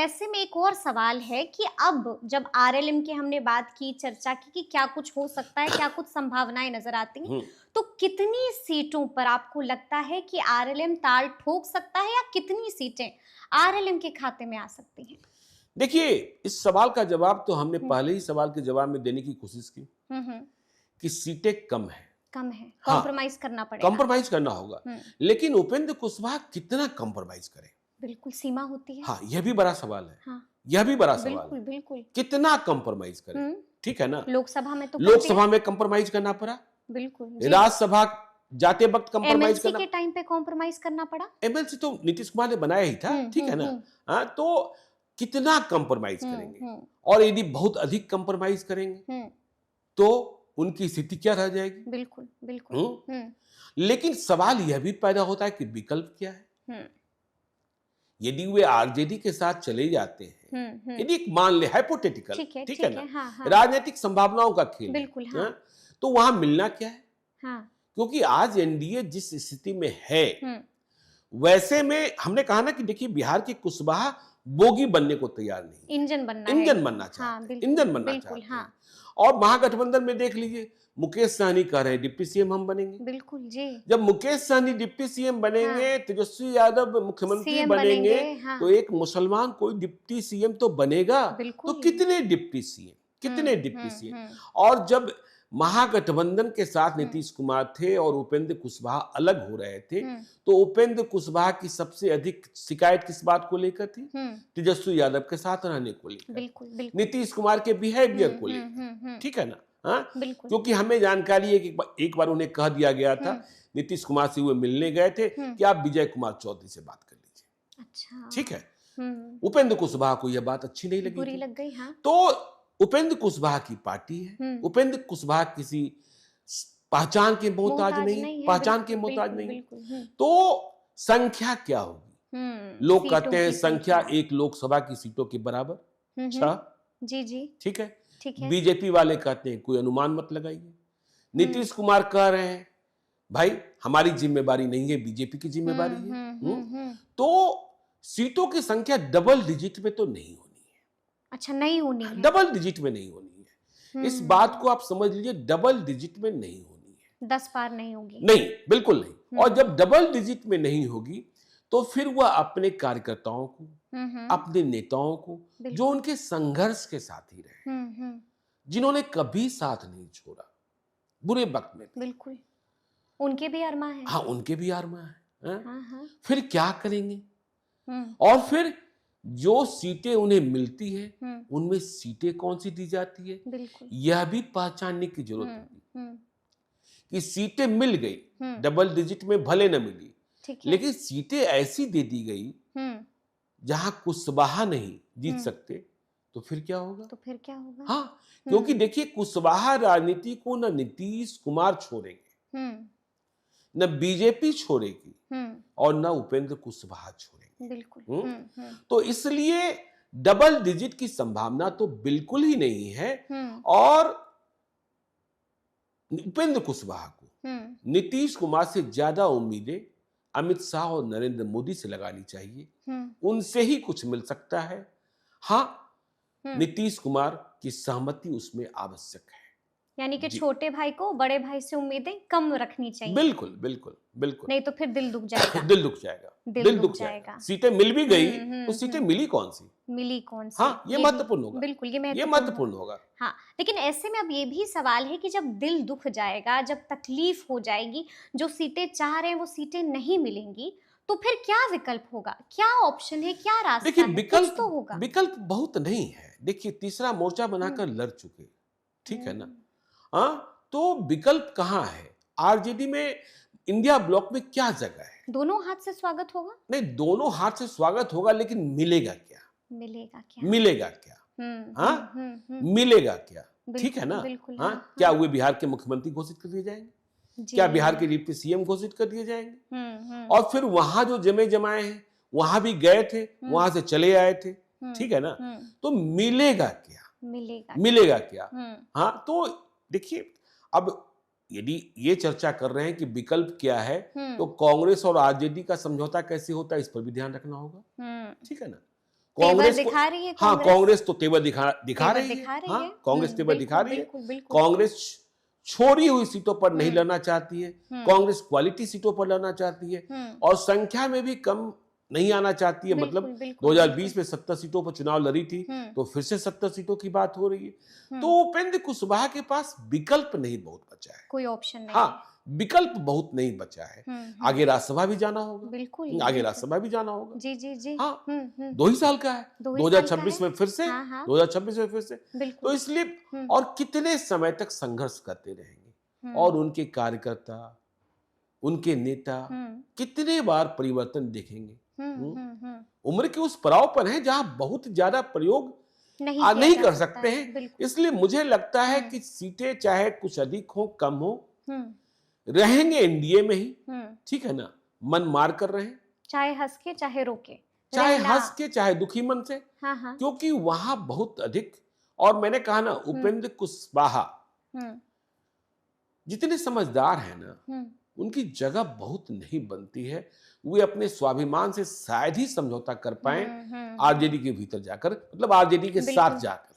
ऐसे में एक और सवाल है कि अब जब आरएलएम की हमने बात की, चर्चा की कि क्या कुछ हो सकता है, क्या कुछ संभावनाएं नजर आती हैं, तो कितनी सीटों पर आपको लगता है कि आरएलएम ताल ठोक सकता है या कितनी सीटें आरएलएम के खाते में आ सकती हैं? देखिए, इस सवाल का जवाब तो हमने हम्म, पहले ही सवाल के जवाब में देने की कोशिश की हम्म, कि सीटें कम है। कम है, हाँ, कॉम्प्रोमाइज करना पड़ेगा। कॉम्प्रोमाइज करना होगा, हम्म, लेकिन उपेंद्र कुशवाहा कितना कॉम्प्रोमाइज करे? बिल्कुल सीमा होती है। हाँ, यह भी बड़ा सवाल है। हाँ, यह भी बड़ा सवाल बिल्कुल है, बिल्कुल। कितना कॉम्प्रोमाइज करे? हम्म, ठीक है ना? लोकसभा में तो कर दिया। लोकसभा में कॉम्प्रोमाइज करना पड़ा, बिल्कुल जी। राज्यसभा जाते वक्त कॉम्प्रोमाइज एमएलसी करना। के टाइम पे कॉम्प्रोमाइज करना पड़ा। एमएलसी तो नीतीश कुमार ने बनाया ही था, ठीक है ना? हाँ, तो कितना कॉम्प्रोमाइज करेंगे? हम्म, और यदि बहुत अधिक कॉम्प्रोमाइज करेंगे हम्म, तो उनकी स्थिति क्या रह जाएगी? बिल्कुल बिल्कुल। हम्म? लेकिन सवाल यह भी पैदा होता है कि विकल्प क्या है? हम्म, यदि वे आरजेडी के साथ चले जाते हैं, यदि एक मान ले हाइपोथेटिकल, ठीक है, ठीक है ठीक ना, है, हाँ हाँ, राजनीतिक संभावनाओं का खेल है, बिल्कुल हाँ, हाँ? तो वहां मिलना क्या है? हाँ, क्योंकि आज एनडीए जिस स्थिति में है, हम्म, वैसे में हमने कहा ना कि देखिए बिहार की कुशवाहा बोगी बनने को तैयार नहीं, इंजन बनना है। इंजन बनना हाँ चाहते हैं, बिल्कुल इंजन बनना बिल्कुल, चाहते हाँ हैं। और महागठबंधन में देख लीजिए, मुकेश सहनी कह रहे हैं डिप्टी सीएम हम बनेंगे। बिल्कुल जी। जब मुकेश सहनी डिप्टी सीएम बनेंगे, हाँ, तेजस्वी यादव मुख्यमंत्री सीएम बनेंगे, बनेंगे, हाँ तो एक मुसलमान कोई डिप्टी सीएम तो बनेगा। तो बिल्कुल। कितने डिप्टी सीएम, कितने डिप्टी सीएम? और जब महागठबंधन के साथ नीतीश कुमार थे और उपेंद्र कुशवाहा अलग हो रहे थे, तो उपेंद्र कुशवाहा की सबसे अधिक शिकायत किस बात को लेकर थी? तेजस्वी यादव के साथ रहने को लेकर, बिल्कुल बिल्कुल, नीतीश कुमार के बिहेवियर को लेकर, ठीक है ना? हाँ, बिल्कुल। क्योंकि हमें जानकारी है कि एक बार उन्हें कह दिया गया था, नीतीश कुमार से वो मिलने गए थे कि आप विजय कुमार चौधरी से बात कर लीजिए, अच्छा। ठीक है? उपेंद्र कुशवाहा को यह बात अच्छी नहीं लगी बुरी थी। लग गई, हाँ। तो उपेंद्र कुशवाहा की पार्टी है, उपेंद्र कुशवाहा किसी पहचान के मोहताज नहीं है, पहचान के मोहताज नहीं है। तो संख्या क्या होगी? लोग कहते हैं संख्या एक लोकसभा की सीटों के बराबर, 6। जी जी, ठीक है? ठीक है। बीजेपी वाले कहते हैं कोई अनुमान मत लगाइए। नीतीश कुमार कह रहे हैं भाई हमारी जिम्मेवारी नहीं है, बीजेपी की जिम्मेवारी है। तो सीटों की संख्या डबल डिजिट में तो नहीं होनी है। अच्छा, नहीं होनी है। डबल डिजिट में नहीं होनी है। इस बात को आप समझ लीजिए, डबल डिजिट में नहीं होनी है। 10 पार नहीं होगी। नहीं, बिल्कुल नहीं। और जब डबल डिजिट में नहीं होगी तो फिर वह अपने कार्यकर्ताओं को, अपने नेताओं को, जो उनके संघर्ष के साथी रहे, जिन्होंने कभी साथ नहीं छोड़ा बुरे वक्त में, बिल्कुल उनके भी अरमा है। हाँ उनके भी अरमा है। हाँ हाँ, फिर क्या करेंगे? और फिर जो सीटें उन्हें मिलती है, उनमें सीटें कौन सी दी जाती है, बिल्कुल यह भी पहचानने की जरूरत होगी कि सीटें मिल गई, डबल डिजिट में भले न मिली, लेकिन सीटें ऐसी दे दी गई जहां कुशवाहा नहीं जीत सकते, तो फिर क्या होगा? तो फिर क्या होगा? हाँ, क्योंकि देखिए कुशवाहा राजनीति को न नीतीश कुमार छोड़ेंगे, न बीजेपी छोड़ेगी, और न उपेंद्र कुशवाहा छोड़ेंगे। बिल्कुल। तो इसलिए डबल डिजिट की संभावना तो बिल्कुल ही नहीं है। और उपेंद्र कुशवाहा को नीतीश कुमार से ज्यादा उम्मीदें अमित शाह और नरेंद्र मोदी से लगानी चाहिए। उनसे ही कुछ मिल सकता है। हाँ, नीतीश कुमार की सहमति उसमें आवश्यक है। यानी कि छोटे भाई को बड़े भाई से उम्मीदें कम रखनी चाहिए। बिल्कुल बिल्कुल बिल्कुल, नहीं तो फिर दिल दुख जाएगा। दिल दुख जाएगा, दिल दुख जाएगा। सीटें मिल भी गई तो सीटें मिली कौन सी? मिली कौन सी? हाँ, ये महत्वपूर्ण होगा। बिल्कुल, ये महत्वपूर्ण होगा। हाँ, लेकिन ऐसे में अब ये भी सवाल है कि जब दिल दुख जाएगा, जब तकलीफ हो जाएगी, जो सीटें चाह रहे हैं वो सीटें नहीं मिलेंगी, तो फिर क्या विकल्प होगा? क्या ऑप्शन है, क्या रास्ता देखिए है? विकल्प कुछ तो होगा। विकल्प बहुत नहीं है। देखिए तीसरा मोर्चा बनाकर लड़ चुके, ठीक है ना? हाँ, तो विकल्प कहाँ है? आरजेडी में, इंडिया ब्लॉक में क्या जगह है? दोनों हाथ से स्वागत होगा? नहीं, दोनों हाथ से स्वागत होगा, लेकिन मिलेगा क्या? मिलेगा क्या? मिलेगा क्या? हाँ, मिलेगा क्या? ठीक है ना? बिल्कुल, हाँ, हाँ, क्या वे बिहार के मुख्यमंत्री घोषित कर दिए जाएंगे? क्या बिहार के डिप्टी सीएम घोषित कर दिए जाएंगे? और फिर वहां जो जमे जमाए हैं, वहां भी गए थे, वहां से चले आए थे, ठीक है ना? तो मिलेगा क्या? मिलेगा क्या? हाँ, तो देखिए अब यदि ये चर्चा कर रहे हैं कि विकल्प क्या है, तो कांग्रेस और आरजेडी का समझौता कैसे होता है, इस पर भी ध्यान रखना होगा, ठीक है ना? कांग्रेस दिखा रही है, हाँ, कांग्रेस तो तेवर दिखा रही है। हाँ, है। कांग्रेस तेवर दिखा रही है। बिल्कुल, बिल्कुल। कांग्रेस छोड़ी हुई सीटों पर नहीं लड़ना चाहती है, कांग्रेस क्वालिटी सीटों पर लड़ना चाहती है और संख्या में भी कम नहीं आना चाहती है। मतलब 2020 में 70 सीटों पर चुनाव लड़ी थी, तो फिर से 70 सीटों की बात हो रही है। तो उपेंद्र कुशवाहा के पास विकल्प नहीं बहुत बचा है, कोई ऑप्शन नहीं। हाँ, विकल्प बहुत नहीं बचा है। आगे राज्यसभा भी जाना होगा, बिल्कुल, आगे राज्यसभा भी जाना होगा। जी जी जी। हाँ, 2 ही साल का है, 2026 में फिर से, 2026 में फिर से। तो इसलिए और कितने समय तक संघर्ष करते रहेंगे और उनके कार्यकर्ता, उनके नेता कितने बार परिवर्तन देखेंगे। उम्र के उस पड़ाव पर है जहां बहुत ज्यादा प्रयोग नहीं कर सकते हैं। इसलिए मुझे लगता है कि सीटें चाहे कुछ अधिक हो कम हो, रहेंगे एनडीए में ही, ठीक है ना, मन मार कर रहे, चाहे हंस के चाहे रोके, चाहे हंस के चाहे दुखी मन से। क्योंकि वहां बहुत अधिक, और मैंने कहा ना, उपेंद्र कुशवाहा जितने समझदार हैं ना, उनकी जगह बहुत नहीं बनती है। वे अपने स्वाभिमान से शायद ही समझौता कर पाए आरजेडी के भीतर जाकर, मतलब आरजेडी के साथ जाकर।